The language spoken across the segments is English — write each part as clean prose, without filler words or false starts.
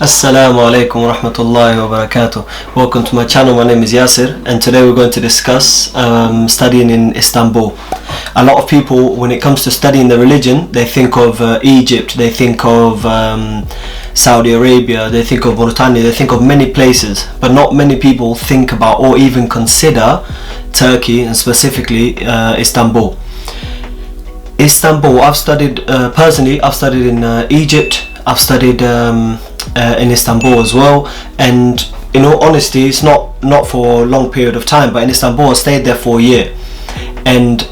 Assalamu alaikum wa rahmatullahi wa barakatuh. Welcome to my channel. My name is Yasir, and today we're going to discuss studying in Istanbul. A lot of people, when it comes to studying the religion, they think of Egypt, they think of Saudi Arabia, they think of Mauritania, they think of many places, but not many people think about or even consider Turkey, and specifically Istanbul. Istanbul, I've studied personally, I've studied in Egypt, I've studied in Istanbul as well, and in all honesty, it's not for a long period of time, but in Istanbul I stayed there for a year, and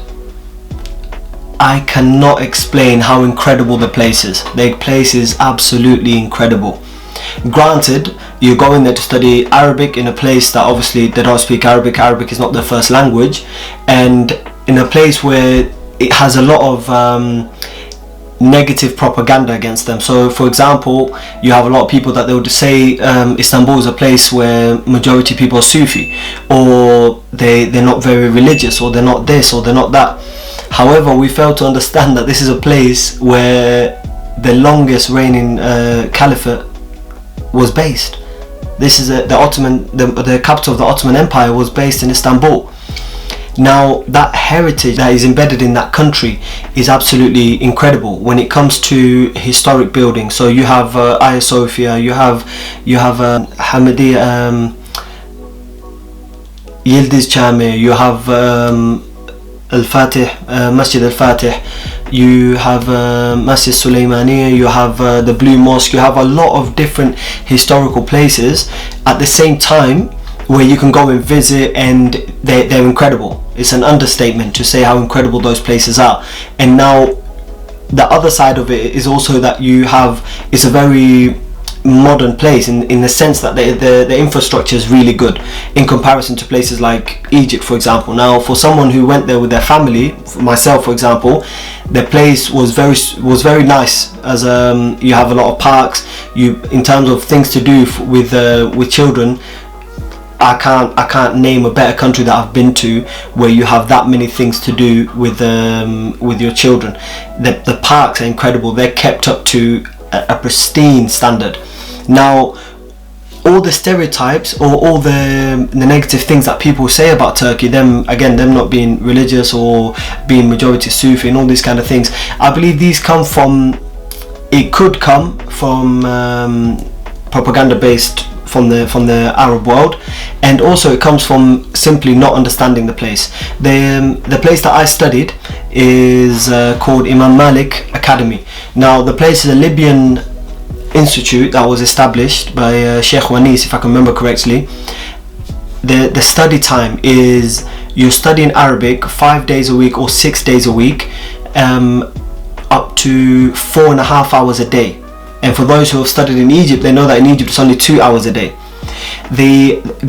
I cannot explain how incredible the place is. The place is absolutely incredible. Granted, you go in there to study Arabic in a place that obviously they don't speak Arabic. Arabic is not their first language, and in a place where it has a lot of negative propaganda against them. So for example, you have a lot of people that they would say Istanbul is a place where majority people are Sufi, or they're not very religious, or they're not this, or they're not that. However, we fail to understand that this is a place where the longest reigning caliphate was based. This is the capital of the Ottoman Empire was based in Istanbul. Now, that heritage that is embedded in that country is absolutely incredible when it comes to historic buildings. So you have Hagia Sophia, you have Hamadiya, Yildiz Jami, you have Al-Fatih, Masjid Al-Fatih, you have Masjid Sulaymaniya, you have the Blue Mosque, you have a lot of different historical places at the same time where you can go and visit, and they're incredible. It's an understatement to say how incredible those places are. And now the other side of it is also that it's a very modern place in the sense that the infrastructure is really good in comparison to places like Egypt, for example. Now, for someone who went there with their family, for myself for example, the place was very nice, as you have a lot of parks. In terms of things to do with children, I can't name a better country that I've been to where you have that many things to do with your children. The parks are incredible. They're kept up to a pristine standard. Now, all the stereotypes or all the negative things that people say about Turkey, them not being religious or being majority Sufi and all these kind of things, I believe these could come from propaganda based from the Arab world, and also it comes from simply not understanding the place. The place that I studied is called Imam Malik Academy. Now, the place is a Libyan institute that was established by Sheikh Wanis, if I can remember correctly. The study time is you're studying Arabic 5 days a week or 6 days a week, up to 4.5 hours a day. And for those who have studied in Egypt, they know that in Egypt it's only 2 hours a day.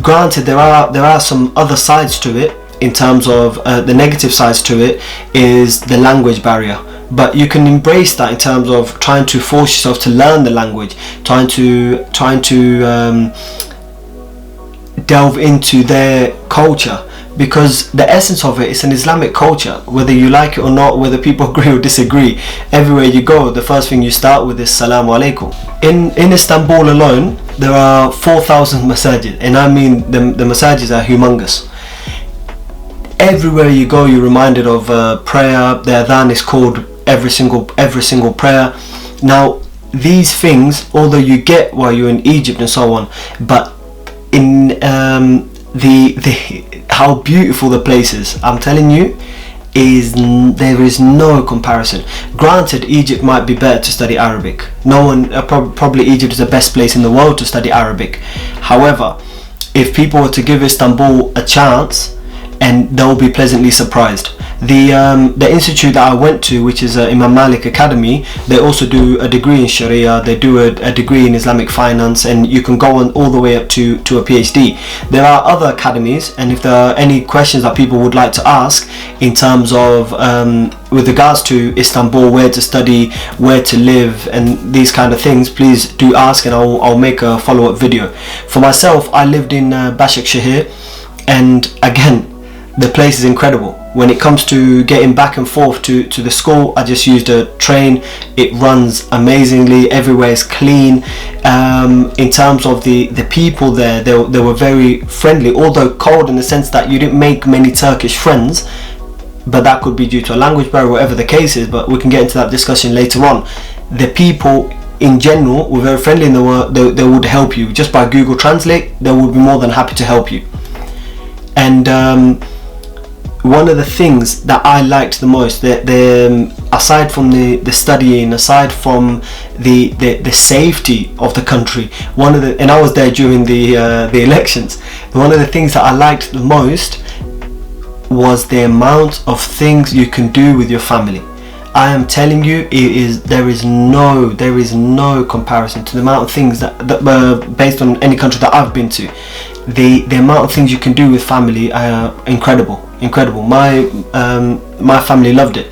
Granted, there are some other sides to it. In terms of the negative sides to it is the language barrier, but you can embrace that in terms of trying to force yourself to learn the language, trying to delve into their culture, because the essence of it is an Islamic culture. Whether you like it or not, whether people agree or disagree, everywhere you go, the first thing you start with is Salamu Alaikum. In Istanbul alone, there are 4,000 masajid, and I mean the masajid are humongous. Everywhere you go, you're reminded of prayer. The adhan is called every single prayer. Now, these things, although you get while you're in Egypt and so on, but in how beautiful the place is, I'm telling you, there is no comparison. Granted, Egypt might be better to study Arabic. Probably Egypt is the best place in the world to study Arabic. However, if people were to give Istanbul a chance, and they'll be pleasantly surprised. The institute that I went to, which is Imam Malik Academy, they also do a degree in Sharia, they do a degree in Islamic finance, and you can go on all the way up to a PhD. There are other academies, and if there are any questions that people would like to ask in terms of with regards to Istanbul, where to study, where to live, and these kind of things, please do ask, and I'll make a follow-up video. For myself, I lived in Başakşehir, and again, the place is incredible. When it comes to getting back and forth to the school, I just used a train. It runs amazingly, everywhere is clean. In terms of the people there, they were very friendly, although cold in the sense that you didn't make many Turkish friends, but that could be due to a language barrier, whatever the case is, but we can get into that discussion later on. The people in general were very friendly, and they would help you. Just by Google Translate, they would be more than happy to help you. And one of the things that I liked the most, aside from the studying, aside from the safety of the country, and I was there during the elections, one of the things that I liked the most was the amount of things you can do with your family. I am telling you, there is no comparison to the amount of things that based on any country that I've been to. The amount of things you can do with family are incredible. My family loved it.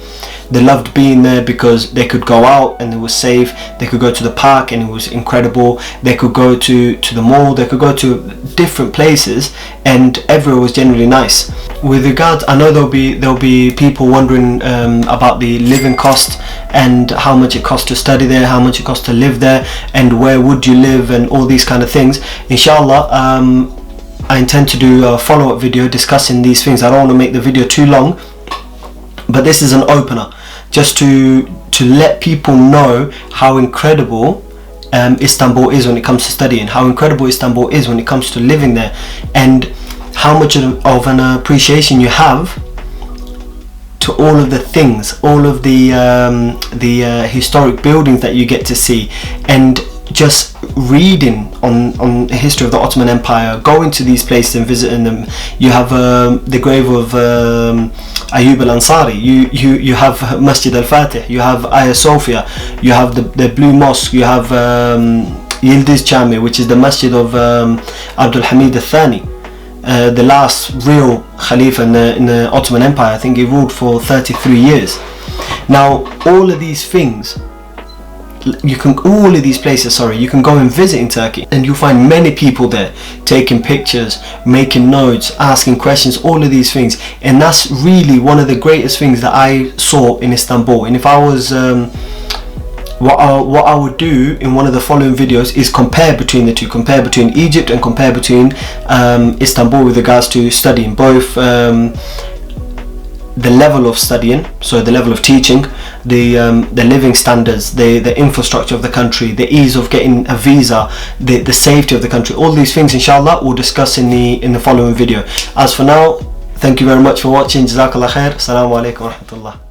They loved being there because they could go out and it was safe. They could go to the park and it was incredible. They could go to the mall. They could go to different places, and everywhere was generally nice. With regards, I know there'll be people wondering about the living cost and how much it costs to study there, how much it costs to live there, and where would you live, and all these kind of things. Inshallah, I intend to do a follow-up video discussing these things. I don't want to make the video too long, but this is an opener, just to let people know how incredible Istanbul is when it comes to studying, how incredible Istanbul is when it comes to living there, and how much of an appreciation you have to all of the things, all of the historic buildings that you get to see, and just reading on the history of the Ottoman Empire, going to these places and visiting them. You have the grave of Ayyub al-Ansari, you have Masjid al-Fatih, you have Hagia Sophia, you have the Blue Mosque, you have Yildiz Jami, which is the Masjid of Abdul Hamid al-Thani, the last real Khalifa in the Ottoman Empire. I think he ruled for 33 years. Now, all of these things, you can go and visit in Turkey, and you'll find many people there taking pictures, making notes, asking questions, all of these things. And that's really one of the greatest things that I saw in Istanbul. And if I was what I would do in one of the following videos is compare between the two, compare between Egypt and compare between Istanbul with regards to studying, both the level of studying, so the level of teaching, the living standards, the infrastructure of the country, the ease of getting a visa, the safety of the country. All these things, inshallah, we'll discuss in the following video. As for now, thank you very much for watching. Jazakallah khair. Assalamu alaikum wa rahmatullah.